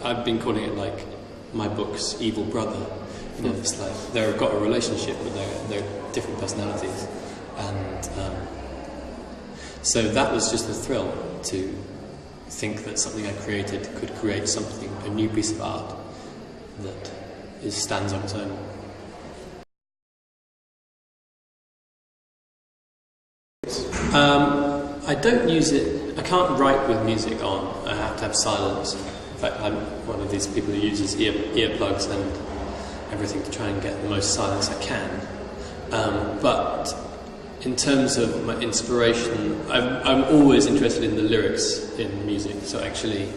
I've been calling it like my book's evil brother. You know, it's like they've got a relationship, but they're different personalities, and so that was just a thrill to think that something I created could create something, a new piece of art that stands on its own. I don't use it. I can't write with music on. I have to have silence. In fact, I'm one of these people who uses earplugs and everything to try and get the most silence I can. But in terms of my inspiration, I'm always interested in the lyrics in music. So actually,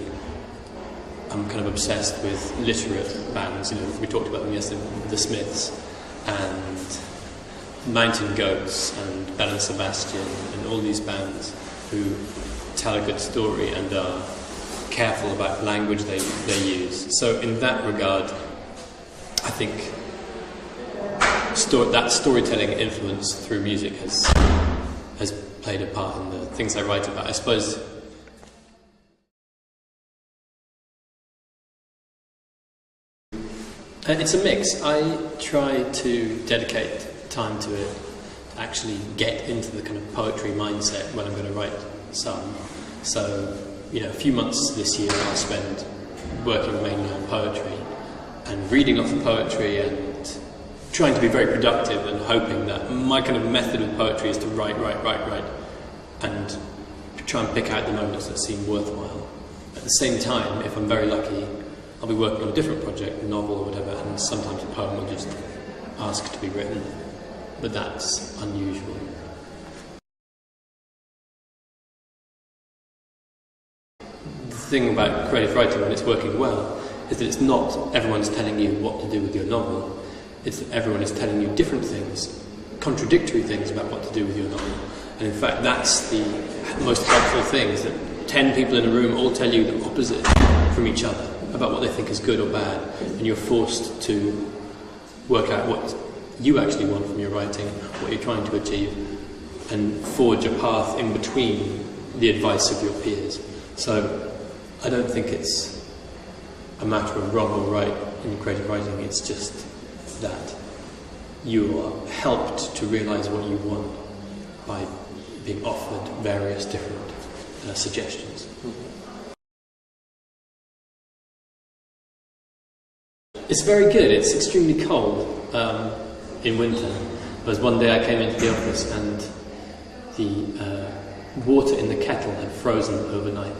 I'm kind of obsessed with literate bands. You know, we talked about them yesterday, the Smiths and Mountain Goats and Belle and Sebastian and all these bands who tell a good story and are careful about language they use. So in that regard, I think that storytelling influence through music has played a part in the things I write about. I suppose it's a mix. I try to dedicate time to it, to actually get into the kind of poetry mindset when I'm going to write some. So, you know, a few months this year I'll spend working mainly on poetry and reading lots of poetry and trying to be very productive and hoping that my kind of method of poetry is to write and try and pick out the moments that seem worthwhile. At the same time, if I'm very lucky, I'll be working on a different project, a novel or whatever, and sometimes a poem will just ask to be written. But that's unusual. The thing about creative writing when it's working well is that it's not everyone's telling you what to do with your novel, it's that everyone is telling you different things, contradictory things about what to do with your novel. And in fact, that's the most helpful thing, is that 10 people in a room all tell you the opposite from each other about what they think is good or bad, and you're forced to work out what you actually want from your writing, what you're trying to achieve, and forge a path in between the advice of your peers. So I don't think it's a matter of wrong or right in creative writing, it's just that you are helped to realise what you want by being offered various different suggestions. It's very good. It's extremely cold in winter. There was one day I came into the office and the water in the kettle had frozen overnight,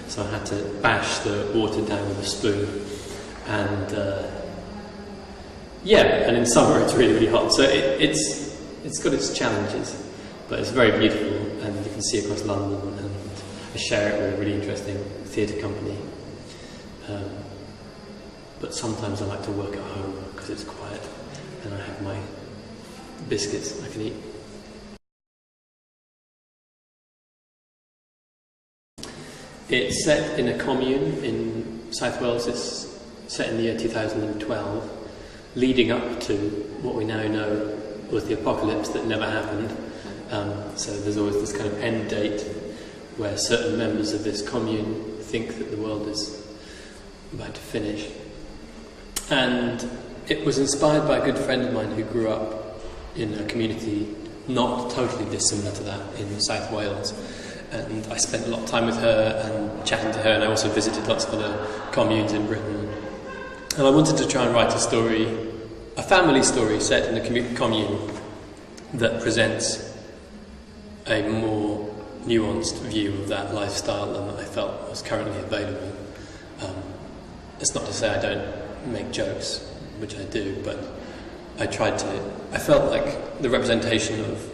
so I had to bash the water down with a spoon. And and in summer it's really, really hot. So it's got its challenges, but it's very beautiful, and you can see across London. And I share it with a really interesting theatre company. But sometimes I like to work at home because it's quiet and I have my biscuits I can eat. It's set in a commune in South Wales. It's set in the year 2012, leading up to what we now know was the apocalypse that never happened. So there's always this kind of end date where certain members of this commune think that the world is about to finish. And it was inspired by a good friend of mine who grew up in a community not totally dissimilar to that in South Wales. And I spent a lot of time with her and chatting to her, and I also visited lots of other communes in Britain. And I wanted to try and write a story, a family story set in a commune that presents a more nuanced view of that lifestyle than I felt was currently available. It's not to say I don't make jokes, which I do, but I felt like the representation of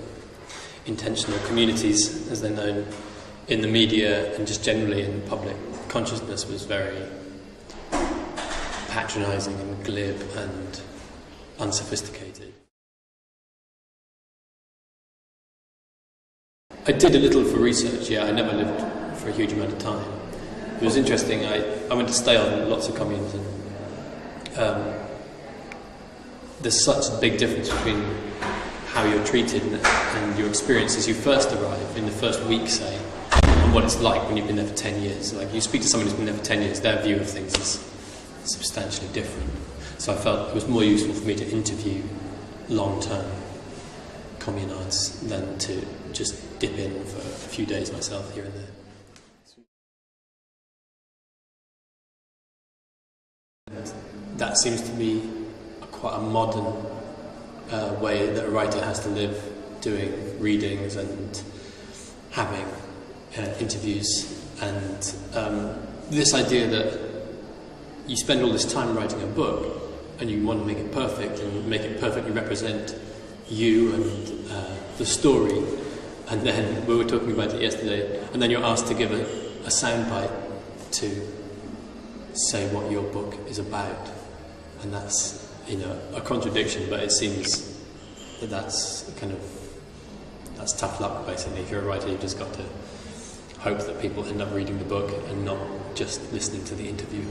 intentional communities, as they're known in the media and just generally in public consciousness, was very patronising and glib and unsophisticated. I did a little for research, I never lived for a huge amount of time. It was interesting, I went to stay on lots of communes, and there's such a big difference between how you're treated and your experience as you first arrive, in the first week, say, and what it's like when you've been there for 10 years. Like, you speak to someone who's been there for 10 years, their view of things is substantially different. So I felt it was more useful for me to interview long-term communards than to just dip in for a few days myself here and there. And that seems to be quite a modern way that a writer has to live, doing readings and having interviews, and this idea that you spend all this time writing a book and you want to make it perfect and make it perfectly represent you and the story, and then we were talking about it yesterday, and then you're asked to give a soundbite to say what your book is about, and that's, you know, a contradiction, but it seems that that's tough luck, basically. If you're a writer, you've just got to hope that people end up reading the book and not just listening to the interview.